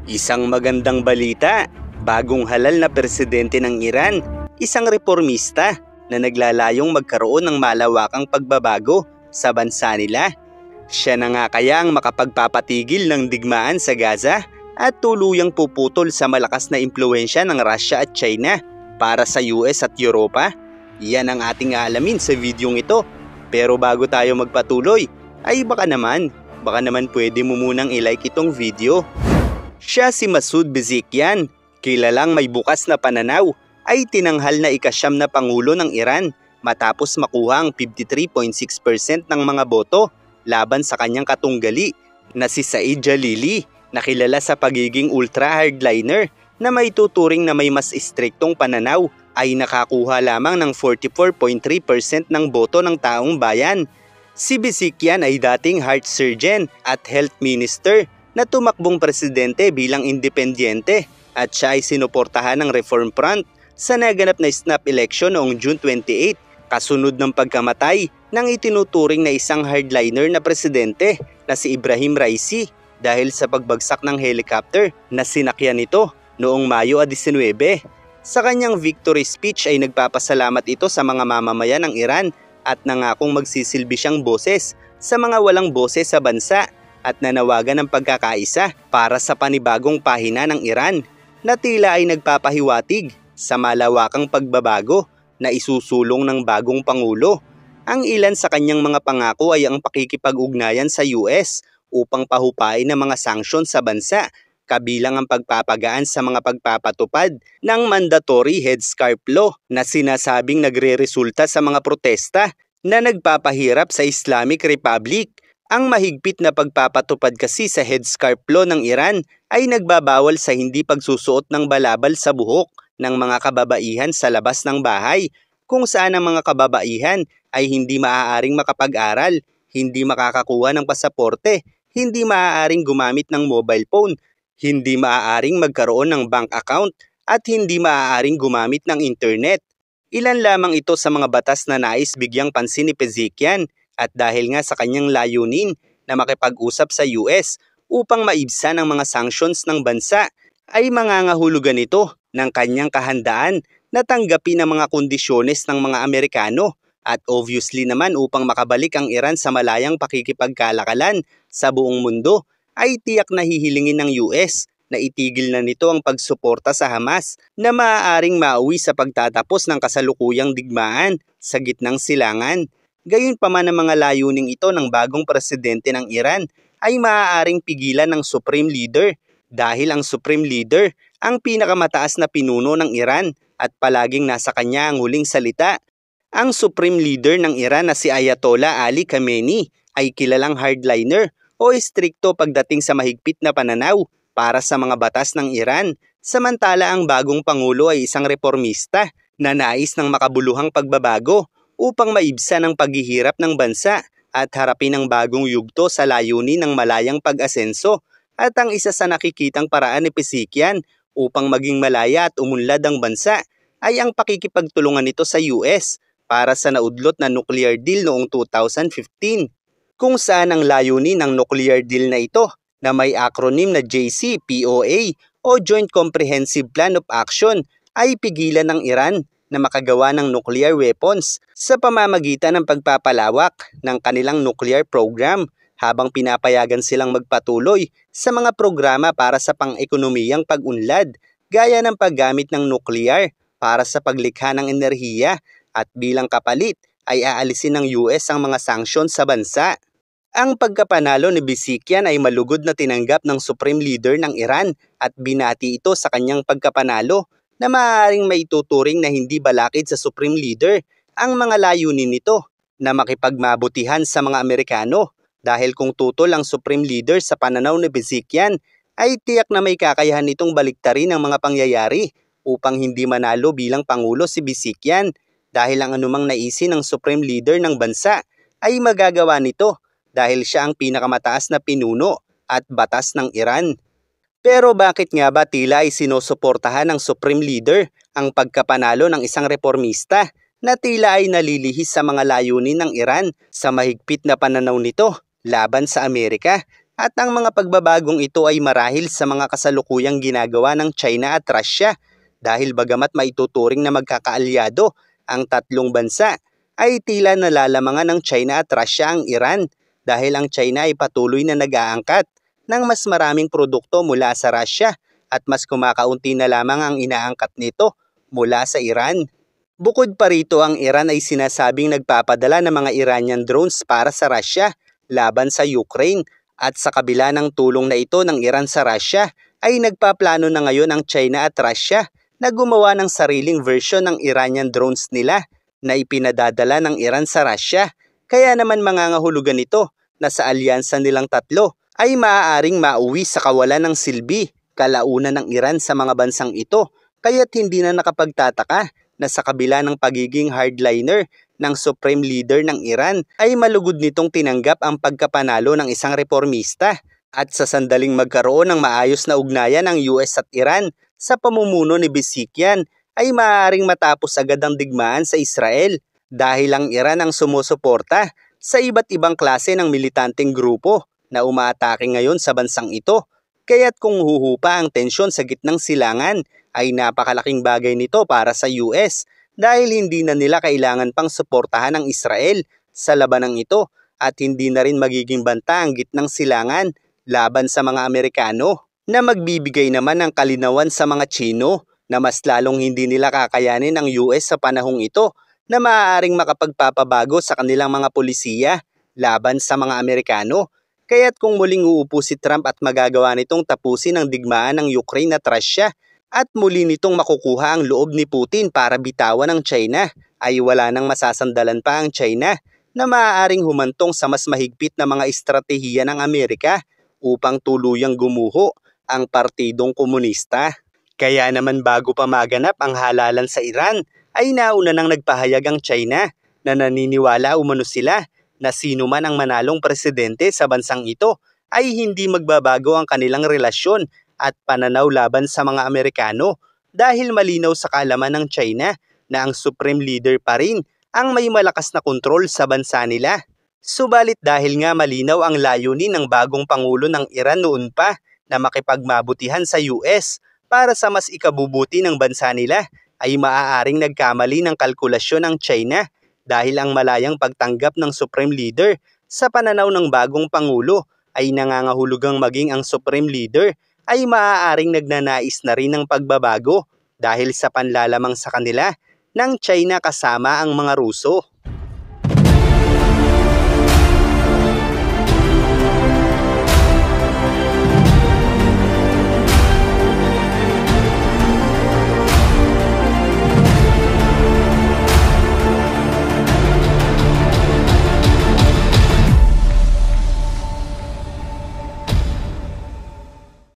Isang magandang balita, bagong halal na presidente ng Iran, isang reformista na naglalayong magkaroon ng malawakang pagbabago sa bansa nila. Siya na nga kaya ang makapagpapatigil ng digmaan sa Gaza at tuluyang puputol sa malakas na impluwensya ng Russia at China para sa US at Europa. Yan ang ating aalamin sa videong ito. Pero bago tayo magpatuloy, ay baka naman pwede mo munang i-like itong video. Siya si Masoud Pezeshkian, kilalang may bukas na pananaw, ay tinanghal na ika-9 na pangulo ng Iran matapos makuha ang 53.6% ng mga boto laban sa kanyang katunggali na si Saeed Jalili, na kilala sa pagiging ultra-hardliner na may tuturing na may mas istriktong pananaw, ay nakakuha lamang ng 44.3% ng boto ng taong bayan. Si Pezeshkian ay dating heart surgeon at health minister na tumakbong presidente bilang independyente at siya ay sinuportahan ng Reform Front sa naganap na snap election noong June 28 kasunod ng pagkamatay ng itinuturing na isang hardliner na presidente na si Ebrahim Raisi dahil sa pagbagsak ng helicopter na sinakyan nito noong Mayo 19. Sa kanyang victory speech ay nagpapasalamat ito sa mga mamamayan ng Iran at nangakong magsisilbi siyang boses sa mga walang boses sa bansa at nanawagan ng pagkakaisa para sa panibagong pahina ng Iran na tila ay nagpapahiwatig sa malawakang pagbabago na isusulong ng bagong pangulo. Ang ilan sa kanyang mga pangako ay ang pakikipag-ugnayan sa US upang pahupain ng mga sanksyon sa bansa, kabilang ang pagpapagaan sa mga pagpapatupad ng mandatory headscarf law na sinasabing nagre-resulta sa mga protesta na nagpapahirap sa Islamic Republic. Ang mahigpit na pagpapatupad kasi sa headscarf law ng Iran ay nagbabawal sa hindi pagsusuot ng balabal sa buhok ng mga kababaihan sa labas ng bahay, kung saan ang mga kababaihan ay hindi maaaring makapag-aral, hindi makakakuha ng pasaporte, hindi maaaring gumamit ng mobile phone, hindi maaaring magkaroon ng bank account at hindi maaaring gumamit ng internet. Ilan lamang ito sa mga batas na nais bigyang pansin ni Pezeshkian. At dahil nga sa kanyang layunin na makipag-usap sa US upang maibsan ang mga sanctions ng bansa, ay mangangahulugan ito ng kanyang kahandaan na tanggapin ang mga kondisyones ng mga Amerikano at obviously naman upang makabalik ang Iran sa malayang pakikipagkalakalan sa buong mundo, ay tiyak na hihilingin ng US na itigil na nito ang pagsuporta sa Hamas na maaaring mauwi sa pagtatapos ng kasalukuyang digmaan sa gitnang silangan. Gayunpaman ang mga layuning ito ng bagong presidente ng Iran ay maaaring pigilan ng Supreme Leader dahil ang Supreme Leader ang pinakamataas na pinuno ng Iran at palaging nasa kanya ang huling salita. Ang Supreme Leader ng Iran na si Ayatollah Ali Khamenei ay kilalang hardliner o istrikto pagdating sa mahigpit na pananaw para sa mga batas ng Iran, samantala ang bagong pangulo ay isang reformista na nais ng makabuluhang pagbabago upang maibsan ang paghihirap ng bansa at harapin ang bagong yugto sa layunin ng malayang pag-asenso. At ang isa sa nakikitang paraan ni Pezeshkian upang maging malaya at umunlad ang bansa ay ang pakikipagtulungan nito sa US para sa naudlot na nuclear deal noong 2015, kung saan ang layunin ng nuclear deal na ito na may acronym na JCPOA o Joint Comprehensive Plan of Action ay pigilan ng Iran na makagawa ng nuclear weapons sa pamamagitan ng pagpapalawak ng kanilang nuclear program habang pinapayagan silang magpatuloy sa mga programa para sa pang-ekonomiyang pag-unlad gaya ng paggamit ng nuclear para sa paglikha ng enerhiya at bilang kapalit ay aalisin ng US ang mga sanksyon sa bansa. Ang pagkapanalo ni Pezeshkian ay malugod na tinanggap ng Supreme Leader ng Iran at binati ito sa kanyang pagkapanalo na maaaring maituturing na hindi balakid sa Supreme Leader ang mga layunin nito na makipagmabutihan sa mga Amerikano, dahil kung tutol ang Supreme Leader sa pananaw ni Pezeshkian ay tiyak na may kakayahan nitong baliktarin ang mga pangyayari upang hindi manalo bilang pangulo si Pezeshkian, dahil ang anumang naisin ng Supreme Leader ng bansa ay magagawa nito dahil siya ang pinakamataas na pinuno at batas ng Iran. Pero bakit nga ba tila ay sinusuportahan ng Supreme Leader ang pagkapanalo ng isang reformista na tila ay nalilihis sa mga layunin ng Iran sa mahigpit na pananaw nito laban sa Amerika? At ang mga pagbabagong ito ay marahil sa mga kasalukuyang ginagawa ng China at Russia dahil bagamat maituturing na magkakaalyado ang tatlong bansa, ay tila nalalamangan ng China at Russia ang Iran dahil ang China ay patuloy na nag-aangkat ng mas maraming produkto mula sa Russia at mas kumakaunti na lamang ang inaangkat nito mula sa Iran. Bukod pa rito, ang Iran ay sinasabing nagpapadala ng mga Iranian drones para sa Russia laban sa Ukraine. At sa kabila ng tulong na ito ng Iran sa Russia, ay nagpaplano na ngayon ang China at Russia na gumawa ng sariling version ng Iranian drones nila na ipinadadala ng Iran sa Russia. Kaya naman mangangahulugan ito na sa alyansa nilang tatlo ay maaaring mauwi sa kawalan ng silbi kalaunan ng Iran sa mga bansang ito. Kaya't hindi na nakapagtataka na sa kabila ng pagiging hardliner ng Supreme Leader ng Iran ay malugod nitong tinanggap ang pagkapanalo ng isang reformista at sa sandaling magkaroon ng maayos na ugnayan ng US at Iran sa pamumuno ni Pezeshkian ay maaaring matapos agad ang digmaan sa Israel dahil ang Iran ang sumusuporta sa iba't ibang klase ng militanteng grupo na umaatake ngayon sa bansang ito. Kaya't kung huhupa ang tensyon sa gitnang silangan ay napakalaking bagay nito para sa US dahil hindi na nila kailangan pang suportahan ang Israel sa labanang ito at hindi na rin magiging banta ang gitnang silangan laban sa mga Amerikano na magbibigay naman ng kalinawan sa mga Tsino na mas lalong hindi nila kakayanin ang US sa panahong ito na maaaring makapagpapabago sa kanilang mga polisiya laban sa mga Amerikano. Kaya't kung muling uupo si Trump at magagawa nitong tapusin ang digmaan ng Ukraine at Russia at muli nitong makukuha ang loob ni Putin para bitawan ang China, ay wala nang masasandalan pa ang China na maaaring humantong sa mas mahigpit na mga estratehiya ng Amerika upang tuluyang gumuho ang Partidong Komunista. Kaya naman bago pa maganap ang halalan sa Iran, ay nauna nang nagpahayag ang China na naniniwala umano sila na sino man ang manalong presidente sa bansang ito ay hindi magbabago ang kanilang relasyon at pananaw laban sa mga Amerikano dahil malinaw sa kaalaman ng China na ang Supreme Leader pa rin ang may malakas na kontrol sa bansa nila. Subalit dahil nga malinaw ang layunin ng bagong Pangulo ng Iran noon pa na makipagmabutihan sa US para sa mas ikabubuti ng bansa nila, ay maaaring nagkamali ng kalkulasyon ng China dahil ang malayang pagtanggap ng Supreme Leader sa pananaw ng bagong Pangulo ay nangangahulugang maging ang Supreme Leader ay maaaring nagnanais na rin ng pagbabago dahil sa panlalamang sa kanila ng China kasama ang mga Ruso.